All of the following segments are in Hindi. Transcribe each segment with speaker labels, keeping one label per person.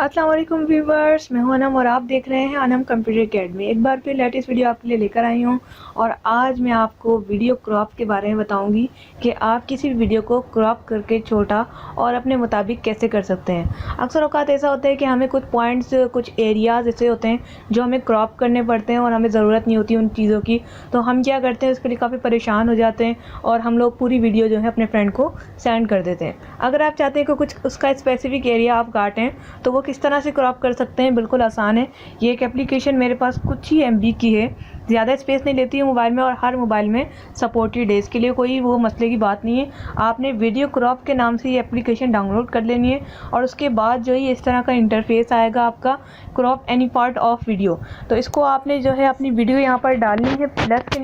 Speaker 1: अस्सलाम वालेकुम व्यूवर्स, मैं हूं अनम और आप देख रहे हैं अनम कंप्यूटर एकेडमी। एक बार फिर लेटेस्ट वीडियो आपके लिए लेकर आई हूं और आज मैं आपको वीडियो क्रॉप के बारे में बताऊंगी कि आप किसी भी वीडियो को क्रॉप करके छोटा और अपने मुताबिक कैसे कर सकते हैं। अक्सर औकात ऐसा होता है कि हमें कुछ पॉइंट्स, कुछ एरियाज़ ऐसे होते हैं जो हमें क्रॉप करने पड़ते हैं और हमें ज़रूरत नहीं होती उन चीज़ों की, तो हम क्या करते हैं उसके लिए काफ़ी परेशान हो जाते हैं और हम लोग पूरी वीडियो जो है अपने फ्रेंड को सेंड कर देते हैं। अगर आप चाहते हैं कि कुछ उसका स्पेसिफिक एरिया आप काटें तो वो किस तरह से क्रॉप कर सकते हैं, बिल्कुल आसान है। ये एक एप्लीकेशन मेरे पास कुछ ही MB की है, ज़्यादा स्पेस नहीं लेती है मोबाइल में और हर मोबाइल में सपोर्टेड है, इसके लिए कोई वो मसले की बात नहीं है। आपने वीडियो क्रॉप के नाम से ये एप्लीकेशन डाउनलोड कर लेनी है और उसके बाद जो है इस तरह का इंटरफेस आएगा आपका, crop any part of video. तो इसको आपने जो है अपनी वीडियो यहाँ पर डालनी है, प्लस के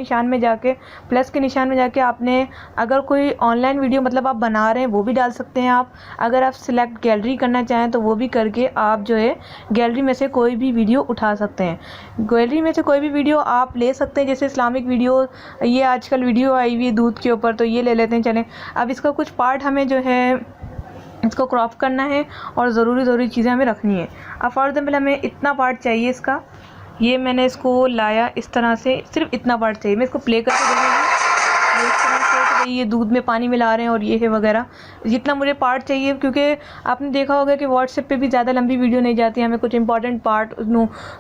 Speaker 1: निशान में जाके आपने अगर कोई ऑनलाइन वीडियो मतलब आप बना रहे हैं वो भी डाल सकते हैं आप। अगर आप सिलेक्ट गैलरी करना चाहें तो वो भी करके आप जो है गैलरी में से कोई भी वीडियो उठा सकते हैं। गैलरी में से कोई भी वीडियो आप ले सकते हैं, जैसे इस्लामिक वीडियो, ये आजकल वीडियो आई हुई है दूध के ऊपर, तो ये ले लेते हैं। चलें, अब इसका कुछ पार्ट हमें जो है इसको क्रॉप करना है और ज़रूरी चीज़ें हमें रखनी है। अब फॉर एग्जाम्पल हमें इतना पार्ट चाहिए इसका, ये मैंने इसको लाया इस तरह से, सिर्फ इतना पार्ट चाहिए। मैं इसको प्ले करके देखूँगी इस तरह से कि भाई ये दूध में पानी मिला रहे हैं और ये है वगैरह, जितना मुझे पार्ट चाहिए। क्योंकि आपने देखा होगा कि व्हाट्सएप पे भी ज़्यादा लंबी वीडियो नहीं जाती, हमें कुछ इंपॉर्टेंट पार्ट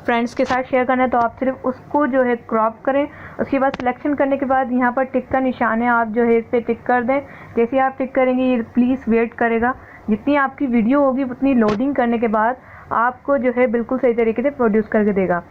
Speaker 1: फ्रेंड्स के साथ शेयर करना है, तो आप सिर्फ उसको जो है क्रॉप करें। उसके बाद सिलेक्शन करने के बाद यहाँ पर टिक का निशान है, आप जो है इस पर टिक कर दें। जैसे आप टिक करेंगे ये प्लीज़ वेट करेगा, जितनी आपकी वीडियो होगी उतनी लोडिंग करने के बाद आपको जो है बिल्कुल सही तरीके से प्रोड्यूस करके देगा।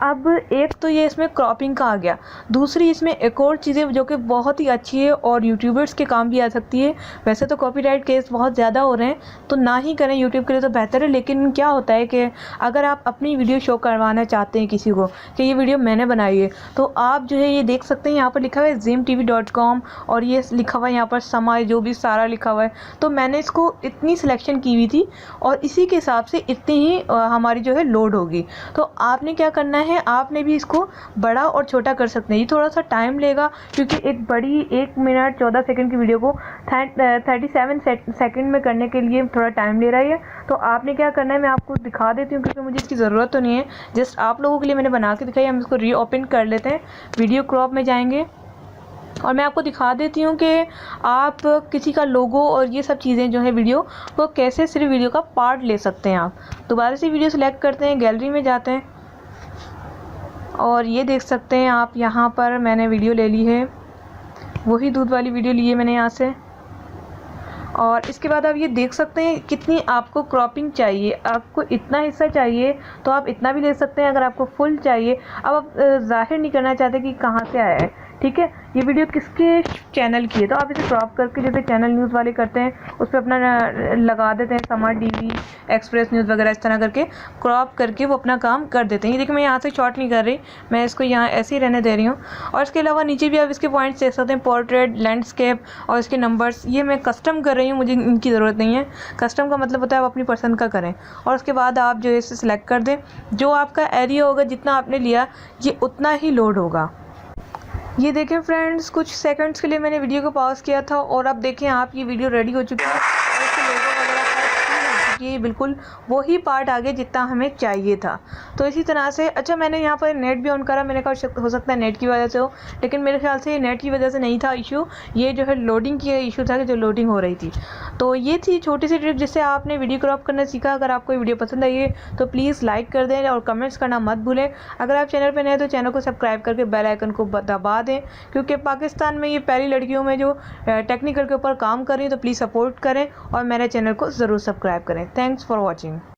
Speaker 1: अब एक तो ये इसमें क्रॉपिंग का आ गया, दूसरी इसमें एक और चीज़ें जो कि बहुत ही अच्छी है और यूट्यूबर्स के काम भी आ सकती है। वैसे तो कॉपीराइट केस बहुत ज़्यादा हो रहे हैं तो ना ही करें, यूट्यूब के लिए तो बेहतर है। लेकिन क्या होता है कि अगर आप अपनी वीडियो शो करवाना चाहते हैं किसी को कि ये वीडियो मैंने बनाई है, तो आप जो है ये देख सकते हैं, यहाँ पर लिखा हुआ है ZimTV.com और ये लिखा हुआ है यहाँ पर समय जो भी सारा लिखा हुआ है। तो मैंने इसको इतनी सिलेक्शन की हुई थी और इसी के हिसाब से इतनी ही हमारी जो है लोड होगी। तो आपने क्या करना है, आपने भी इसको बड़ा और छोटा कर सकते हैं। ये थोड़ा सा टाइम लेगा क्योंकि एक बड़ी 1 मिनट 14 सेकंड की वीडियो को 37 सेकंड में करने के लिए थोड़ा टाइम ले रहा है। तो आपने क्या करना है, मैं आपको दिखा देती हूँ क्योंकि मुझे इसकी ज़रूरत तो नहीं है, जस्ट आप लोगों के लिए मैंने बना के दिखाई। हम इसको रीओपन कर लेते हैं, वीडियो क्रॉप में जाएंगे और मैं आपको दिखा देती हूँ कि आप किसी का लोगो और ये सब चीज़ें जो है वीडियो को कैसे सिर्फ वीडियो का पार्ट ले सकते हैं। आप दोबारा से वीडियो सेलेक्ट करते हैं, गैलरी में जाते हैं और ये देख सकते हैं आप, यहाँ पर मैंने वीडियो ले ली है, वही दूध वाली वीडियो ली है मैंने यहाँ से। और इसके बाद आप ये देख सकते हैं कितनी आपको क्रॉपिंग चाहिए। आपको इतना हिस्सा चाहिए तो आप इतना भी ले सकते हैं, अगर आपको फुल चाहिए। अब आप जाहिर नहीं करना चाहते कि कहाँ से आया है, ठीक है, ये वीडियो किसके चैनल की है, तो आप इसे क्रॉप करके जैसे चैनल न्यूज़ वाले करते हैं उस पर अपना लगा देते हैं, समा TV, एक्सप्रेस न्यूज़ वगैरह, इस तरह करके क्रॉप करके वो अपना काम कर देते हैं। ये देखिए मैं यहाँ से शॉर्ट नहीं कर रही, मैं इसको यहाँ ऐसे ही रहने दे रही हूँ। और इसके अलावा नीचे भी आप इसके पॉइंट्स देख सकते हैं, पोर्ट्रेट, लैंडस्केप और इसके नंबर्स। ये मैं कस्टम कर रही हूँ, मुझे इनकी ज़रूरत नहीं है। कस्टम का मतलब होता है आप अपनी पसंद का करें। और उसके बाद आप जो है इसे सिलेक्ट कर दें, जो आपका एरिया होगा जितना आपने लिया ये उतना ही लोड होगा। ये देखें फ्रेंड्स, कुछ सेकंड्स के लिए मैंने वीडियो को पॉज किया था और अब देखें आप, ये वीडियो रेडी हो चुकी है और इसके लोगो वगैरह ये बिल्कुल वही पार्ट आ गया जितना हमें चाहिए था। तो इसी तरह से, अच्छा मैंने यहाँ पर नेट भी ऑन करा, मैंने कहा हो सकता है नेट की वजह से हो, लेकिन मेरे ख्याल से ये नेट की वजह से नहीं था इशू, ये जो है लोडिंग की इशू था कि जो लोडिंग हो रही थी। तो ये थी छोटी सी ट्रिक जिससे आपने वीडियो क्रॉप करना सीखा। अगर आपको ये वीडियो पसंद आई है तो प्लीज़ लाइक कर दें और कमेंट्स करना मत भूलें। अगर आप चैनल पर नए हैं तो चैनल को सब्सक्राइब करके बेल आइकन को दबा दें, क्योंकि पाकिस्तान में ये पहली लड़कियों में जो टेक्निकल के ऊपर काम कर रही है, तो प्लीज़ सपोर्ट करें और मेरे चैनल को ज़रूर सब्सक्राइब करें। Thanks for watching.